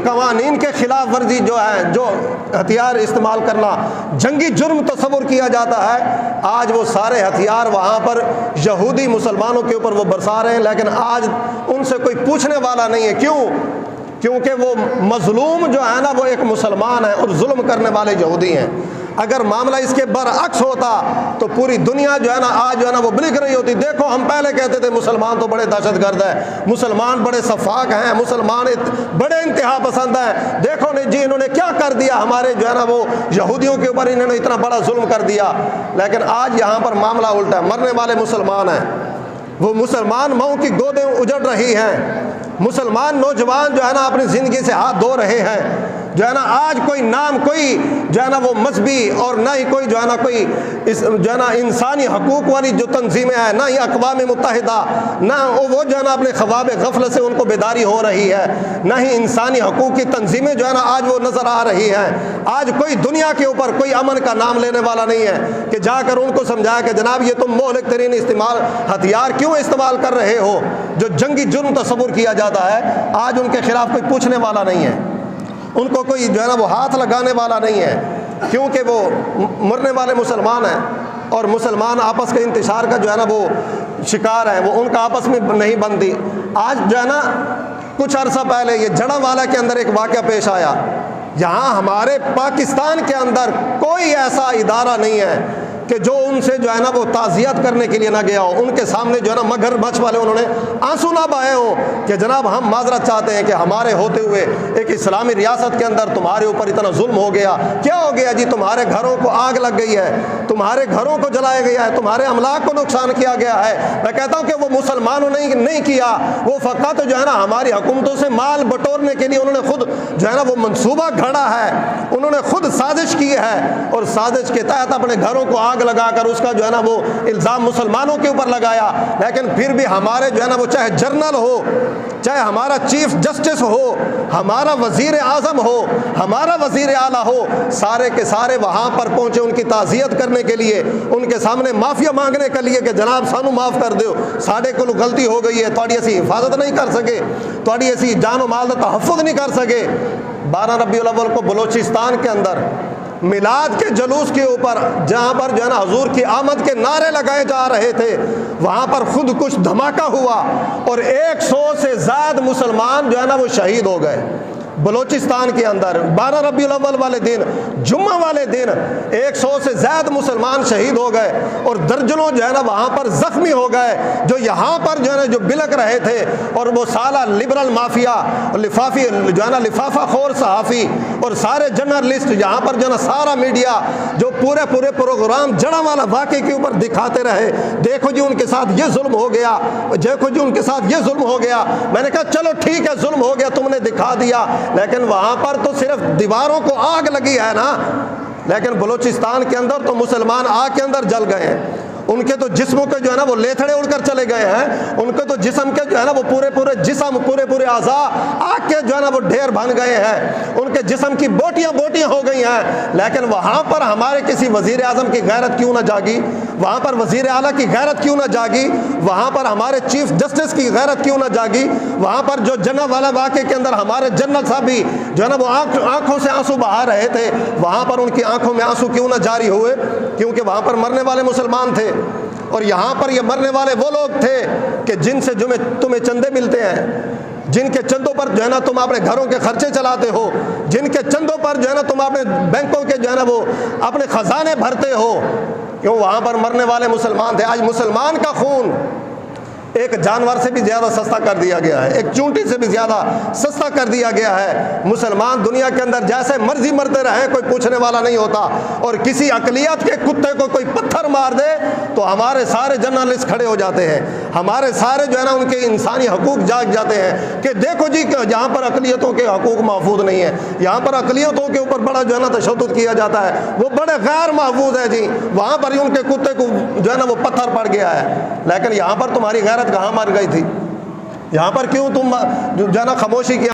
قوانین کے خلاف ورزی جو ہے، جو ہتھیار استعمال کرنا جنگی جرم تصور کیا جاتا ہے، آج وہ سارے ہتھیار وہاں پر یہودی مسلمانوں کے اوپر وہ برسا رہے ہیں، لیکن آج ان سے کوئی پوچھنے والا نہیں ہے۔ کیوں؟ کیونکہ وہ مظلوم جو ہے نا وہ ایک مسلمان ہے اور ظلم کرنے والے یہودی ہیں۔ اگر معاملہ اس کے برعکس ہوتا تو پوری دنیا جو ہے نا آج جو ہے نا وہ بلک رہی ہوتی۔ دیکھو ہم پہلے کہتے تھے مسلمان تو بڑے دہشت گرد ہیں، مسلمان بڑے سفاک ہیں، مسلمان بڑے انتہا پسند ہیں، دیکھو جی انہوں نے کیا کر دیا، ہمارے جو ہے نا وہ یہودیوں کے اوپر انہوں نے اتنا بڑا ظلم کر دیا۔ لیکن آج یہاں پر معاملہ الٹا ہے، مرنے والے مسلمان ہیں، وہ مسلمان مئو کی گودیں اجڑ رہی ہیں، مسلمان نوجوان جو ہے نا اپنی زندگی سے ہاتھ دھو رہے ہیں، جو ہے نا آج کوئی نام کوئی جو ہے نا وہ مذہبی اور نہ ہی کوئی جو ہے نا کوئی جو ہے نا انسانی حقوق والی جو تنظیمیں ہیں، نہ ہی اقوام متحدہ، نہ وہ جو ہے نا اپنے خواب غفلت سے ان کو بیداری ہو رہی ہے، نہ ہی انسانی حقوق کی تنظیمیں جو ہے نا آج وہ نظر آ رہی ہیں۔ آج کوئی دنیا کے اوپر کوئی امن کا نام لینے والا نہیں ہے کہ جا کر ان کو سمجھایا کہ جناب یہ تم مہلک ترین ہتھیار کیوں استعمال کر رہے ہو، جو جنگی جرم تصور کیا جاتا ہے، آج ان کے خلاف کوئی پوچھنے والا نہیں ہے، ان کو کوئی جو ہے نا وہ ہاتھ لگانے والا نہیں ہے، کیونکہ وہ مرنے والے مسلمان ہیں اور مسلمان آپس کے انتشار کا جو ہے نا وہ شکار ہیں، وہ ان کا آپس میں نہیں بنتی۔ آج جو ہے نا کچھ عرصہ پہلے یہ جڑاوالا کے اندر ایک واقعہ پیش آیا، یہاں ہمارے پاکستان کے اندر کوئی ایسا ادارہ نہیں ہے کہ جو ان سے جو ہے نا وہ تعزیت کرنے کے لیے نہ گیا ہو، ان کے سامنے جو ہے نا مگر مچھ والے انہوں نے آنسو نہ بہائے ہوں کہ جناب ہم معذرت چاہتے ہیں کہ ہمارے ہوتے ہوئے ایک اسلامی ریاست کے اندر تمہارے اوپر اتنا ظلم ہو گیا۔ کیا ہو گیا جی؟ تمہارے گھروں کو آگ لگ گئی ہے، تمہارے گھروں کو جلایا گیا ہے، تمہارے املاک کو نقصان کیا گیا ہے۔ میں کہتا ہوں کہ وہ مسلمانوں نے نہیں کیا، وہ فقط جو ہے نا ہماری حکومتوں سے مال بٹورنے کے لیے انہوں نے خود جو ہے نا وہ منصوبہ گھڑا ہے، انہوں نے خود سازش کی ہے اور سازش کے تحت اپنے گھروں کو آگ لگا کر اس کا جو ہے نا وہ الزام مسلمانوں کے اوپر لگایا۔ لیکن پھر بھی ہمارے جو ہے نا وہ چاہے جنرل ہو، چاہے ہمارا چیف جسٹس ہو، ہمارا وزیر اعظم ہو، ہمارا وزیر اعلیٰ ہو، سارے کے سارے وہاں پر پہنچے ان کی تعزیت کرنے کے لیے، ان کے سامنے معافیا مانگنے کے لیے کہ جناب سانو معاف کر دیو، ساڑے کو غلطی ہو گئی ہے، تھوڑی ایسی حفاظت نہیں کر سکے، تھوڑی ایسی جان و مال کا تحفظ نہیں کر سکے۔ 12 ربیع الاول کو بلوچستان کے اندر میلاد کے جلوس کے اوپر جہاں پر جو ہے نا حضور کی آمد کے نعرے لگائے جا رہے تھے، وہاں پر خود کچھ دھماکہ ہوا اور 100 سے زائد مسلمان جو ہے نا وہ شہید ہو گئے بلوچستان کے اندر۔ 12 ربیع الاول والے دن، جمعہ والے دن 100 سے زائد مسلمان شہید ہو گئے اور درجنوں جو ہے نا وہاں پر زخمی ہو گئے، جو یہاں پر جو ہے نا جو بلک رہے تھے اور وہ سالہ لبرل مافیا، لفافی جو ہے نا لفافہ خور صحافی اور سارے جرنلسٹ یہاں پر جو ہے نا سارا میڈیا جو پورے پروگرام جڑاوالا واقعے کے اوپر دکھاتے رہے، دیکھو جی ان کے ساتھ یہ ظلم ہو گیا، دیکھو جی ان کے ساتھ یہ ظلم ہو گیا۔ میں نے کہا چلو ٹھیک ہے ظلم ہو گیا، تم نے دکھا دیا، لیکن وہاں پر تو صرف دیواروں کو آگ لگی ہے نا، لیکن بلوچستان کے اندر تو مسلمان آگ کے اندر جل گئے ہیں، ان کے تو جسموں کے جو ہے نا وہ لیتھڑے اڑ کر چلے گئے ہیں، ان کے تو جسم کے جو ہے نا وہ پورے جسم پورے اعضاء آگ کے جو ہے نا وہ ڈھیر بن گئے ہیں، ان کے جسم کی بوٹیاں ہو گئی ہیں۔ لیکن وہاں پر ہمارے کسی وزیر اعظم کی غیرت کیوں نہ جاگی؟ وہاں پر وزیر اعلیٰ کی غیرت کیوں نہ جاگی؟ وہاں پر ہمارے چیف جسٹس کی غیرت کیوں نہ جاگی؟ وہاں پر جو جڑاوالا واقعے کے اندر ہمارے جنرل صاحب بھی جو ہے نا وہ آنکھوں سے آنسو بہا رہے تھے، وہاں پر ان کی آنکھوں میں آنسو کیوں نہ جاری ہوئے؟ کیونکہ وہاں پر مرنے والے مسلمان تھے اور یہاں پر یہ مرنے والے وہ لوگ تھے کہ جن سے تمہیں چندے ملتے ہیں، جن کے چندوں پر جو ہے نا تم اپنے گھروں کے خرچے چلاتے ہو، جن کے چندوں پر جو ہے نا تم اپنے بینکوں کے جو ہے نا وہ اپنے خزانے بھرتے ہو، کیوں وہاں پر مرنے والے مسلمان تھے۔ آج مسلمان کا خون ایک جانور سے بھی زیادہ سستا کر دیا گیا ہے، ایک چونٹی سے بھی زیادہ سستا کر دیا گیا ہے۔ مسلمان دنیا کے اندر جیسے مرضی مرتے رہیں، کوئی پوچھنے والا نہیں ہوتا، اور کسی اقلیت کے کتے کو کوئی پتھر مار دے تو ہمارے سارے جرنلسٹ کھڑے ہو جاتے ہیں، ہمارے سارے جو ہے نا ان کے انسانی حقوق جاگ جاتے ہیں کہ دیکھو جی یہاں پر اقلیتوں کے حقوق محفوظ نہیں ہیں، یہاں پر اقلیتوں کے اوپر بڑا جو ہے نا تشدد کیا جاتا ہے، وہ بڑے غیر محفوظ ہے جی، وہاں پر ہی ان کے کتے کو جو ہے نا وہ پتھر پڑ گیا ہے۔ لیکن یہاں پر تمہاری غیرت کہاں مر گئی تھی؟ یہاں پر کیوں تم جو ہے نا خاموشی کی